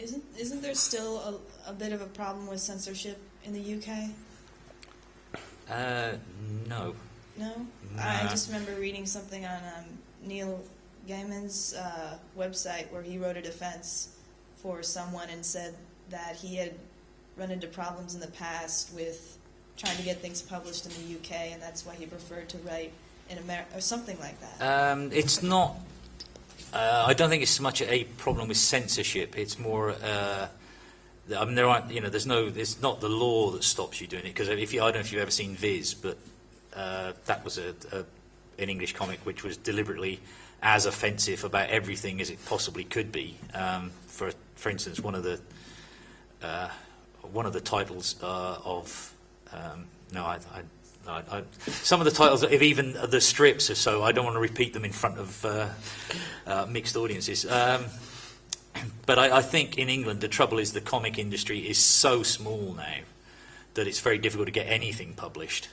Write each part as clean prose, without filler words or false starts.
Isn't there still a bit of a problem with censorship in the UK? No. No? Nah. I just remember reading something on Neil Gaiman's website where he wrote a defense for someone and said that he had run into problems in the past with trying to get things published in the UK, and that's why he preferred to write in America, or something like that. It's not. I don't think it's so much a problem with censorship. It's more. I mean, there aren't. There's no. It's not the law that stops you doing it. Because I don't know if you've ever seen Viz, but that was an English comic which was deliberately as offensive about everything as it possibly could be. For instance, one of the titles of some of the titles of even the strips are so. I don't want to repeat them in front of mixed audiences. But I think in England the trouble is the comic industry is so small now that it's very difficult to get anything published.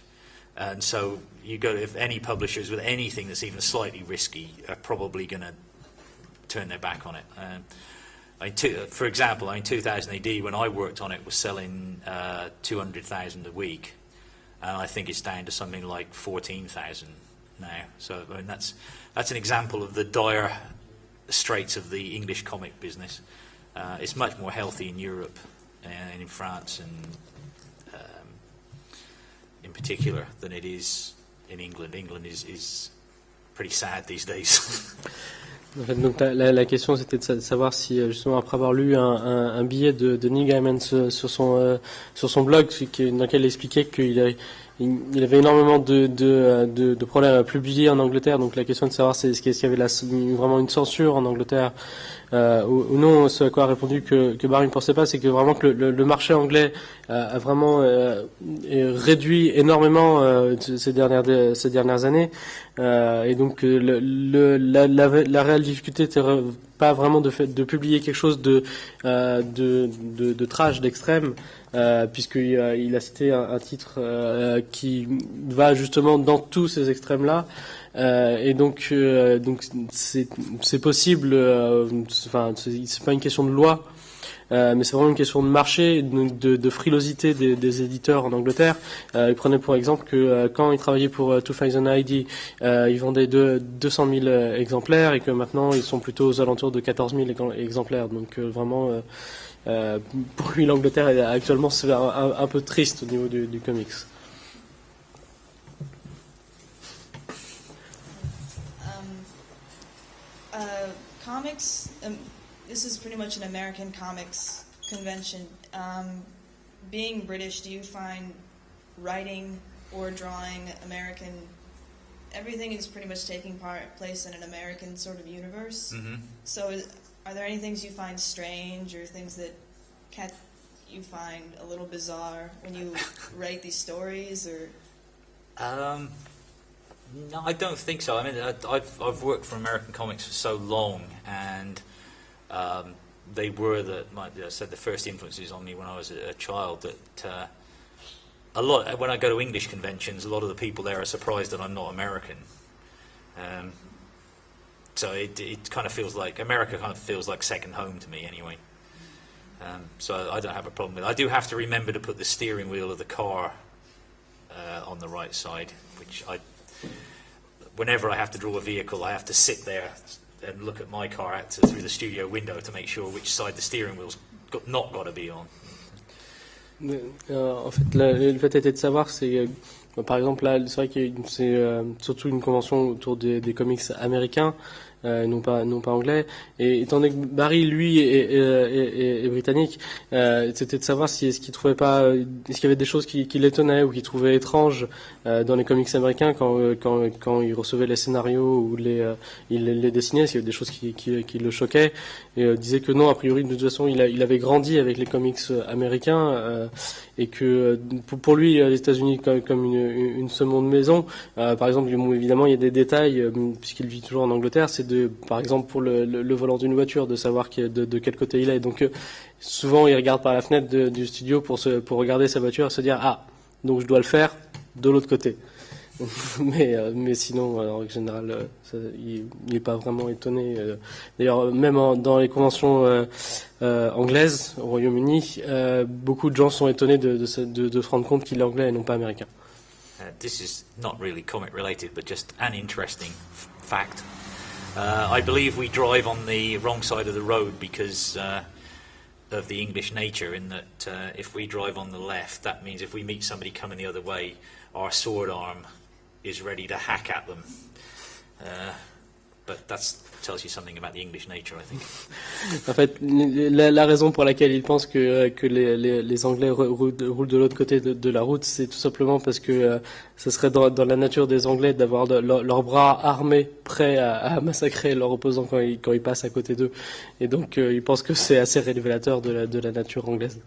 And so if any publishers with anything that's even slightly risky are probably going to turn their back on it. For example, in 2000 AD, when I worked on it, was selling 200,000 a week, and I think it's down to something like 14,000 now. So I mean, that's an example of the dire straits of the English comic business. It's much more healthy in Europe and in France and in particular than it is in England. England is pretty sad these days. En fait, donc la question c'était de savoir si justement après avoir lu un billet de Neil Gaiman sur son blog dans lequel il expliquait qu'il avait énormément de problèmes à publier en Angleterre, donc la question de savoir est-ce qu'il y avait vraiment une censure en Angleterre ou non. Ce à quoi a répondu que Barry ne pensait pas, c'est que vraiment que le marché anglais a vraiment réduit énormément ces dernières années, et donc la réelle difficulté n'était pas vraiment de publier quelque chose de trash, d'extrême, puisqu'il a cité un titre qui va justement dans tous ces extrêmes-là, et donc c'est possible. Enfin, c'est pas une question de loi, mais c'est vraiment une question de marché, de frilosité des éditeurs en Angleterre. Il prenait pour exemple que quand il travaillait pour 2000 ID, ils vendaient 200 000 exemplaires, et que maintenant ils sont plutôt aux alentours de 14 000 exemplaires. Donc vraiment, pour lui, l'Angleterre actuellement c'est un peu triste au niveau du comics. Comics, this is pretty much an American comics convention. Being British, do you find writing or drawing American, everything is pretty much taking place in an American sort of universe? Mm-hmm. So are there any things you find strange or things that you find a little bizarre when you write these stories? Or No, I don't think so. I mean, I've worked for American comics for so long, and they were the first influences on me when I was a child. That when I go to English conventions, a lot of the people there are surprised that I'm not American. So it kind of feels like America kind of feels like second home to me anyway. So I don't have a problem with it. I do have to remember to put the steering wheel of the car on the right side, which whenever I have to draw a vehicle, I have to sit there and look at my car through the studio window to make sure which side the steering wheel's not got to be on. En fait, le fait était de savoir, c'est par exemple là, c'est vrai que c'est surtout une convention autour des comics américains, non pas anglais. Et étant donné que Barry, lui, est britannique, c'était de savoir est-ce qu'il trouvait pas, est-ce qu'il y avait des choses qui l'étonnaient ou qu'il trouvait étranges dans les comics américains quand il recevait les scénarios ou il les dessinait, s'il y avait des choses qui le choquaient. Et disait que non, a priori, de toute façon, il avait grandi avec les comics américains, et que pour lui, les États-Unis comme une seconde maison. Par exemple, évidemment, il y a des détails, puisqu'il vit toujours en Angleterre, c'est par exemple pour le volant d'une voiture, de savoir de quel côté il est. Donc souvent il regarde par la fenêtre du studio pour regarder sa voiture et se dire donc je dois le faire de l'autre côté. Mais sinon, en règle générale, il n'est pas vraiment étonné. D'ailleurs, même dans les conventions anglaises au Royaume-Uni, beaucoup de gens sont étonnés de se rendre compte qu'il est anglais et non pas américain. This is not really comic related, but just an interesting fact. I believe we drive on the wrong side of the road because of the English nature, in that if we drive on the left, that means if we meet somebody coming the other way, our sword arm is ready to hack at them. But that tells you something about the English nature, I think. En fait, la raison pour laquelle ils pensent que les Anglais roulent de l'autre côté de la route, c'est tout simplement parce que ce serait dans la nature des Anglais d'avoir leurs bras armés, prêts à massacrer leurs opposants quand ils passent à côté d'eux. Et donc, ils pensent que c'est assez révélateur de la nature anglaise.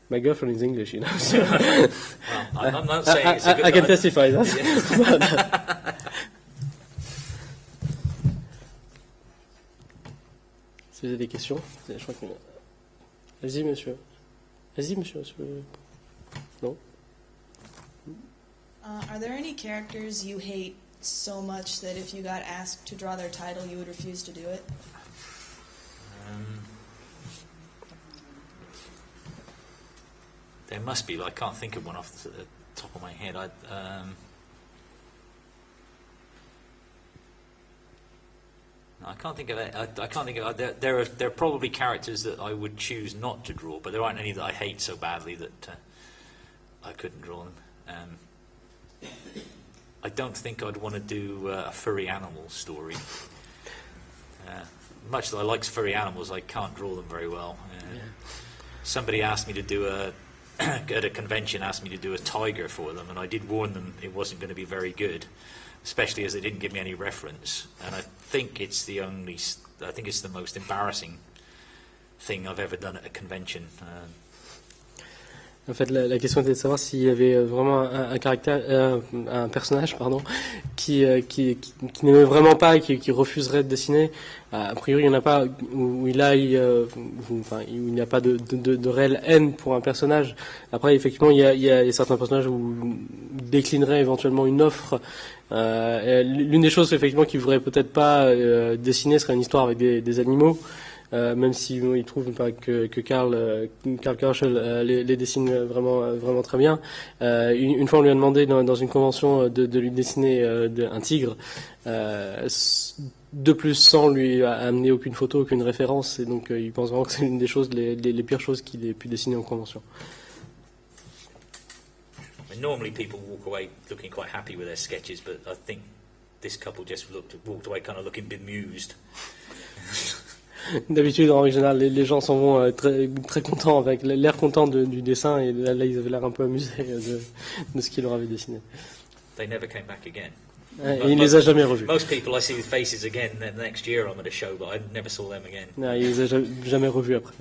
My girlfriend is English, you know. So Well, I'm not saying it's a good I can idea. testify that. Si vous avez des questions, je crois que... Allez-y, monsieur. Allez-y, monsieur. Non. Are there any characters you hate so much that if you got asked to draw their title, you would refuse to do it? There must be, but I can't think of one off the top of my head. I can't think of it. I can't think of it. There are probably characters that I would choose not to draw, but there aren't any that I hate so badly that I couldn't draw them. I don't think I'd want to do a furry animal story. Much that I like furry animals, I can't draw them very well. Somebody asked me to do at a convention, asked me to do a tiger for them, and I did warn them it wasn't going to be very good, especially as they didn't give me any reference. And I think it's the most embarrassing thing I've ever done at a convention. En fait, la question était de savoir s'il y avait vraiment un personnage, qui n'aimait vraiment pas et qui refuserait de dessiner. A priori, il n'y en a pas où il n'y a pas de réelle haine pour un personnage. Après, effectivement, il y a certains personnages où il déclinerait éventuellement une offre. L'une des choses, effectivement, qu'il ne voudrait peut-être pas dessiner serait une histoire avec des animaux. Même si il trouve que Karl Kerschel les dessine vraiment très bien. Une fois on lui a demandé dans une convention de lui dessiner un tigre, de plus sans lui amener aucune photo, aucune référence, et donc il pense vraiment que c'est une des choses les pires choses qu'il ait pu dessiner en convention. Normally people walk away looking quite happy with their sketches, but I think this couple just walked away kind of looking bemused. D'habitude, en général, les gens s'en vont très, très contents, avec l'air content du dessin, et là ils avaient l'air un peu amusés de ce qu'il leur avait dessiné. They never came back again. Et il les a jamais revus. Most people I see with faces again the next year I'm at a show, but I never saw them again. Non, il les a jamais revus après.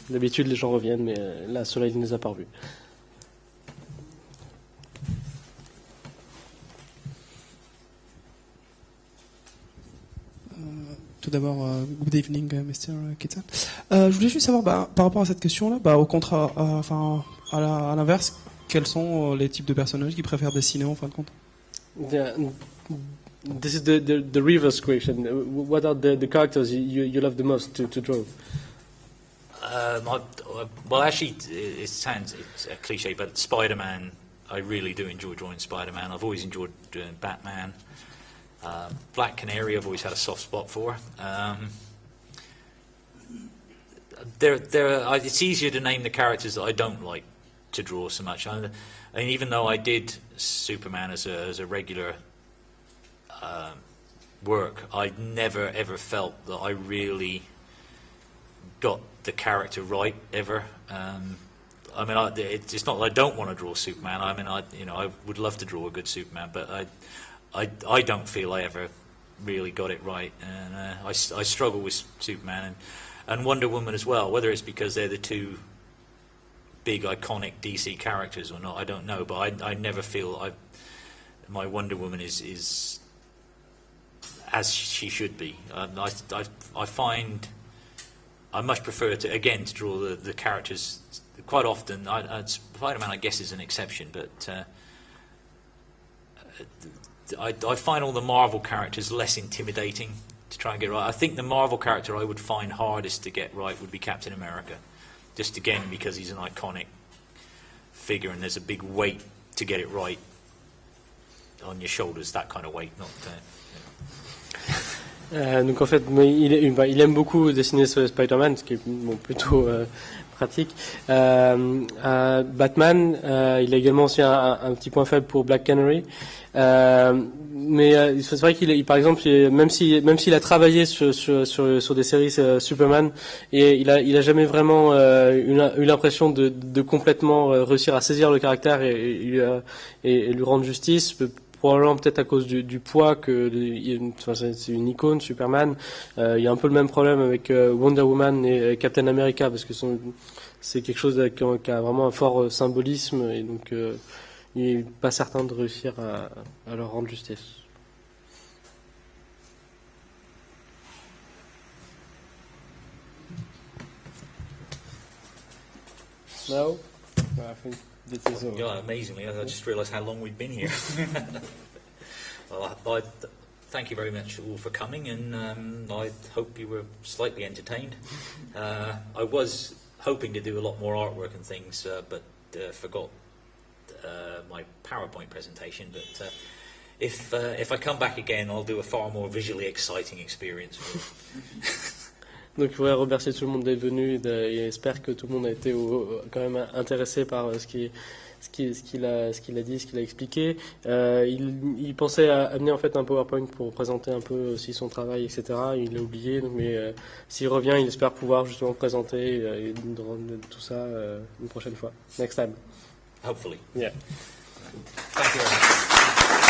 D'habitude, les gens reviennent, mais là, ceux-là, il ne les a pas revus. Tout d'abord, good evening, Mr. Kitson. Je voulais juste savoir, par rapport à cette question-là, au contraire, à l'inverse, quels sont les types de personnages qui préfèrent dessiner en fin de compte? This is the reverse question. What are the characters you love the most to draw? Well, actually, it's a cliche, but Spider-Man, I really do enjoy drawing Spider-Man. I've always enjoyed doing Batman. Black Canary I've always had a soft spot for. It's easier to name the characters that I don't like to draw so much. I mean, even though I did Superman as a regular work, I never ever felt that I really got the character right ever. I mean, it's not that I don't want to draw Superman. I mean, I would love to draw a good Superman, but I don't feel I ever really got it right, and I struggle with Superman and Wonder Woman as well. Whether it's because they're the two big iconic DC characters or not, I don't know. But I never feel my Wonder Woman is as she should be. I find I much prefer to draw the characters quite often, Spider-Man, I guess, is an exception, but I find all the Marvel characters less intimidating to try and get right. I think the Marvel character I would find hardest to get right would be Captain America, just again because he's an iconic figure and there's a big weight to get it right on your shoulders, that kind of weight, not... Donc en fait, il aime beaucoup dessiner ce Spider-Man, ce qui est plutôt pratique. Batman, il a également aussi un petit point faible pour Black Canary. Mais c'est vrai par exemple, même s'il a travaillé sur des séries Superman, et il a jamais vraiment eu l'impression de complètement réussir à saisir le caractère et lui rendre justice. Probablement peut-être à cause du poids c'est une icône, Superman. Il y a un peu le même problème avec Wonder Woman et Captain America parce que c'est quelque chose qui a vraiment un fort symbolisme et donc il n'est pas certain de réussir à leur rendre justice. No? I think this is all. Yeah, amazingly, I just realised how long we'd been here. Well, I thank you very much all for coming, and I hope you were slightly entertained. I was hoping to do a lot more artwork and things, but forgot my PowerPoint presentation. But if I come back again, I'll do a far more visually exciting experience. Donc je voudrais remercier tout le monde d'être venu et j'espère que tout le monde a été quand même intéressé par ce qu'il a dit, ce qu'il a expliqué. Il pensait à amener en fait un PowerPoint pour présenter un peu aussi son travail, etc. Il l'a oublié, mais s'il revient, il espère pouvoir justement présenter et tout ça une prochaine fois. Next time. Hopefully. Yeah. Thank you very much.